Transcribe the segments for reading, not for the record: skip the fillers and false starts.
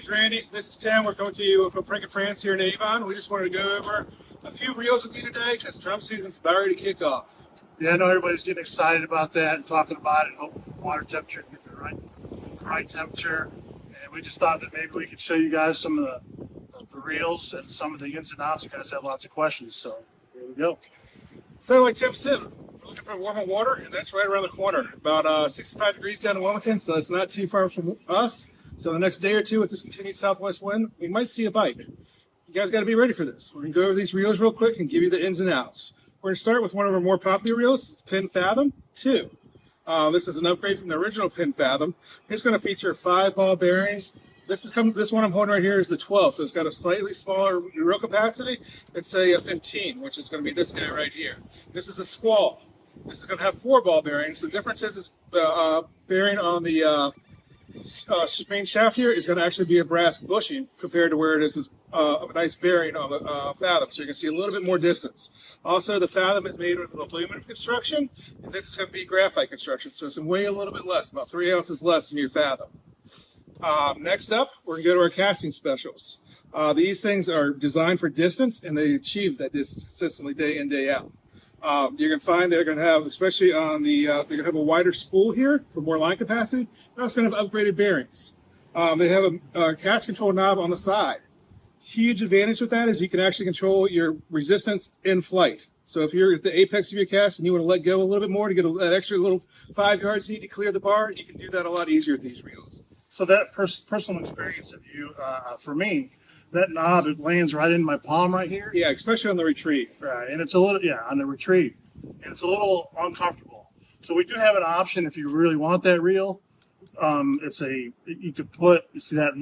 name's Randy. This is Tim. We're coming to you from Frank and France here in Avon. We just wanted to go over a few reels with you today because drum season's about ready to kick off. Yeah, I know everybody's getting excited about that and talking about it. Hoping the water temperature can get the right temperature. And we just thought that maybe we could show you guys some of the reels and some of the ins and outs. You guys have lots of questions, so here we go. So like Tim said, we're looking for warmer water, and that's right around the corner. About 65 degrees down in Wilmington, so it's not too far from us. So the next day or two with this continued southwest wind, we might see a bite. You guys got to be ready for this. We're going to go over these reels real quick and give you the ins and outs. We're going to start with one of our more popular reels. It's Pin Fathom 2. This is an upgrade from the original Pin Fathom. It's going to feature 5 ball bearings. This one I'm holding right here is the 12, so it's got a slightly smaller reel capacity. It's a 15, which is going to be this guy right here. This is a Squall. This is going to have 4 ball bearings. The difference is bearing on the main shaft here is going to actually be a brass bushing compared to where it is a nice bearing on the Fathom, so you can see a little bit more distance. Also, the Fathom is made with aluminum construction, and this is going to be graphite construction, so it's going to weigh a little bit less, about 3 ounces less than your Fathom. Next up, we're going to go to our casting specials. These things are designed for distance, and they achieve that distance consistently day in, day out. You're going to find they're going to have, especially on the, they're going to have a wider spool here for more line capacity. They're also going to have upgraded bearings. They have a cast control knob on the side. Huge advantage with that is you can actually control your resistance in flight. So if you're at the apex of your cast and you want to let go a little bit more to get that extra little 5 yards you need to clear the bar, you can do that a lot easier with these reels. So that personal experience of you, for me, that knob, it lands right in my palm right here. Yeah, especially on the retrieve. Right, and it's a little, on the retrieve. And it's a little uncomfortable. So we do have an option if you really want that reel. You could put, you see that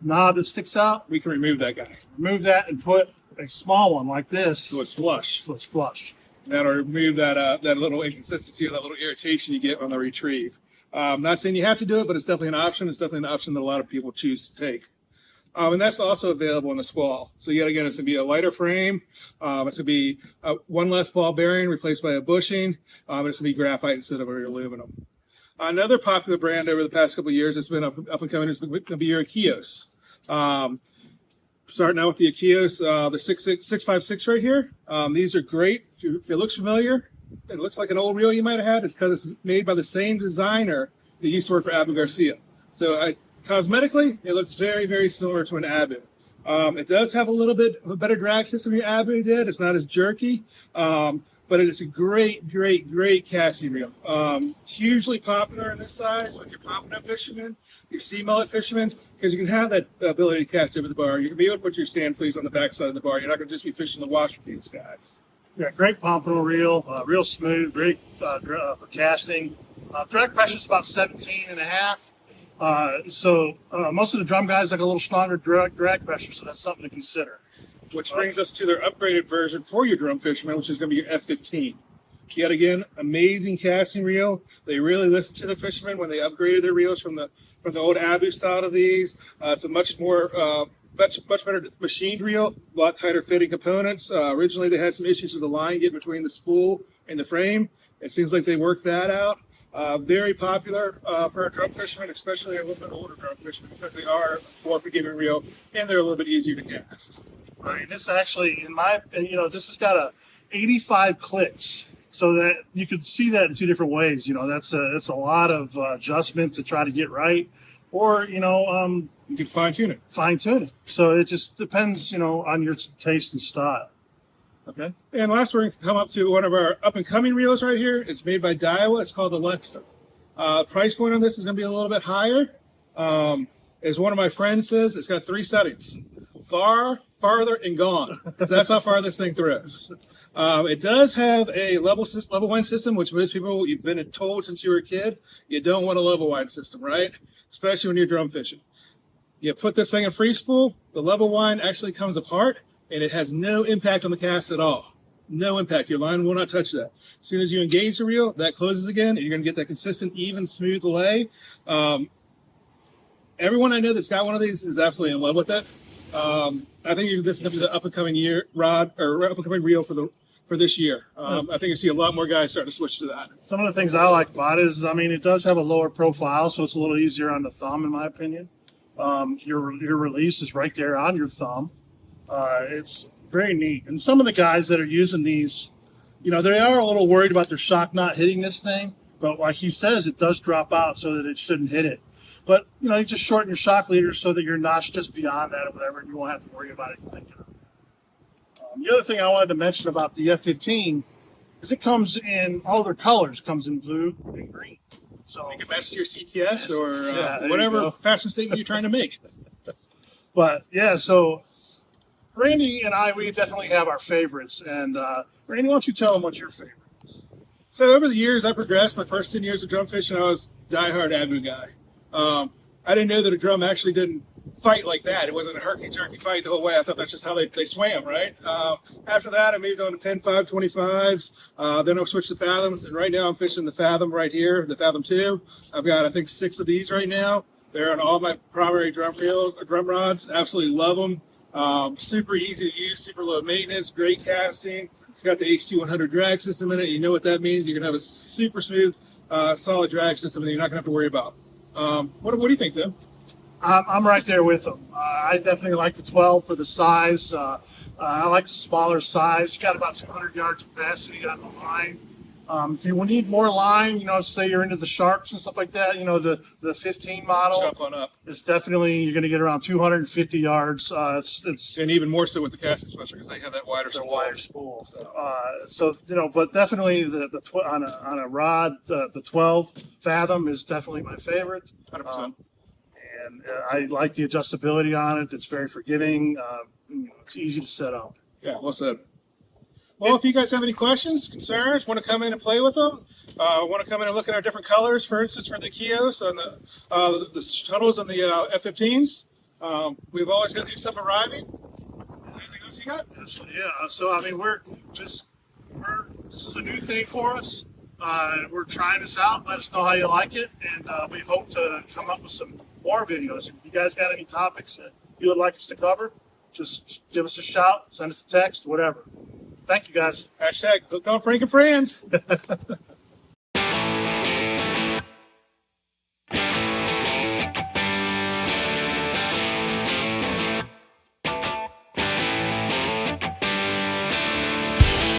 knob that sticks out? We can remove that guy. Remove that and put a small one like this. So it's flush. So it's flush. That'll remove that little inconsistency or that little irritation you get on the retrieve. Not saying you have to do it, but it's definitely an option. It's definitely an option that a lot of people choose to take. And that's also available in the Squall. So yet again, it's going to be a lighter frame. It's going to be one less ball bearing replaced by a bushing. It's going to be graphite instead of aluminum. Another popular brand over the past couple of years that's been up and coming is going to be your Akios. Starting out with the Akios, the 656 right here. These are great. If it looks familiar, it looks like an old reel you might have had. It's because it's made by the same designer that used to work for Abu Garcia. So cosmetically, it looks very, very similar to an Abu. It does have a little bit of a better drag system than Abu did. It's not as jerky, but it is a great, great, great casting reel. Hugely popular in this size with your pompano fishermen, your sea mullet fishermen, because you can have that ability to cast over the bar. You can be able to put your sand fleas on the backside of the bar. You're not going to just be fishing the wash with these guys. Yeah, great pompano reel, real smooth, great for casting. Drag pressure is about 17.5. So most of the drum guys like a little stronger drag pressure, so that's something to consider. Which brings us to their upgraded version for your drum fishermen, which is going to be your F15. Yet again, amazing casting reel. They really listened to the fishermen when they upgraded their reels from the old Abu style of these. It's a much better machined reel, a lot tighter fitting components. Originally, they had some issues with the line getting between the spool and the frame. It seems like they worked that out. Very popular for our drum fishermen, especially a little bit older drum fishermen, because they are more forgiving reel and they're a little bit easier to cast. Right. This actually, in my opinion, this has got 85 clicks, so that you could see that in 2 different ways. That's a lot of adjustment to try to get right, or you can fine tune it. So it just depends, on your taste and style. Okay. And last, we're going to come up to one of our up-and-coming reels right here. It's made by Daiwa. It's called the Lexa. Price point on this is going to be a little bit higher. As one of my friends says, it's got 3 settings: far, farther, and gone. Because that's how far this thing throws. It does have a level wind system, which most people, you've been told since you were a kid, you don't want a level wind system, right? Especially when you're drum fishing. You put this thing in free spool, the level wind actually comes apart, and it has no impact on the cast at all. No impact. Your line will not touch that. As soon as you engage the reel, that closes again, and you're going to get that consistent, even, smooth lay. Everyone I know that's got one of these is absolutely in love with it. I think this is going to be the up-and-coming reel for this year. I think you see a lot more guys starting to switch to that. Some of the things I like about it is, it does have a lower profile, so it's a little easier on the thumb, in my opinion. Your release is right there on your thumb. It's very neat. And some of the guys that are using these, they are a little worried about their shock not hitting this thing. But like he says, it does drop out so that it shouldn't hit it. But, you just shorten your shock leader so that you're not just beyond that or whatever, and you won't have to worry about it. The other thing I wanted to mention about the F-15 is it comes in all their colors. It comes in blue and green. So you can match to your CTS or Yeah, whatever fashion statement you're trying to make. But, yeah, so Randy and we definitely have our favorites. And, Randy, why don't you tell them what your favorite is? So over the years, I progressed. My first 10 years of drum fishing, I was a diehard Abu guy. I didn't know that a drum actually didn't fight like that. It wasn't a herky-jerky fight the whole way. I thought that's just how they swam, right? After that, I moved on to Pen 525s. Then I switched to Fathoms, and right now I'm fishing the Fathom right here, the Fathom 2. I've got, I think, 6 of these right now. They're on all my primary drum rods. Absolutely love them. Super easy to use, super low maintenance, great casting. It's got the H2 drag system in it. You know what that means. You're going to have a super smooth, solid drag system that you're not going to have to worry about. What do you think, Tim? I'm right there with them. I definitely like the 12 for the size. I like the smaller size. You got about 200 yards capacity on the line. If you need more line, say you're into the sharks and stuff like that, the 15 model Jump on up. is definitely, you're going to get around 250 yards. It's And even more so with the casting special because they have that wider spool. So but definitely on a rod, the 12 Fathom is definitely my favorite. 100%. And I like the adjustability on it. It's very forgiving. It's easy to set up. Yeah, well said. Well, if you guys have any questions, concerns, want to come in and play with them, want to come in and look at our different colors, for instance, for the Kios and the shuttles and the F-15s, we've always got new stuff arriving. Anything else you got? Yeah, so I mean, this is a new thing for us. We're trying this out. Let us know how you like it, and we hope to come up with some more videos. If you guys got any topics that you would like us to cover, just give us a shout, send us a text, whatever. Thank you, guys. Hashtag Hooked on Frank and Friends.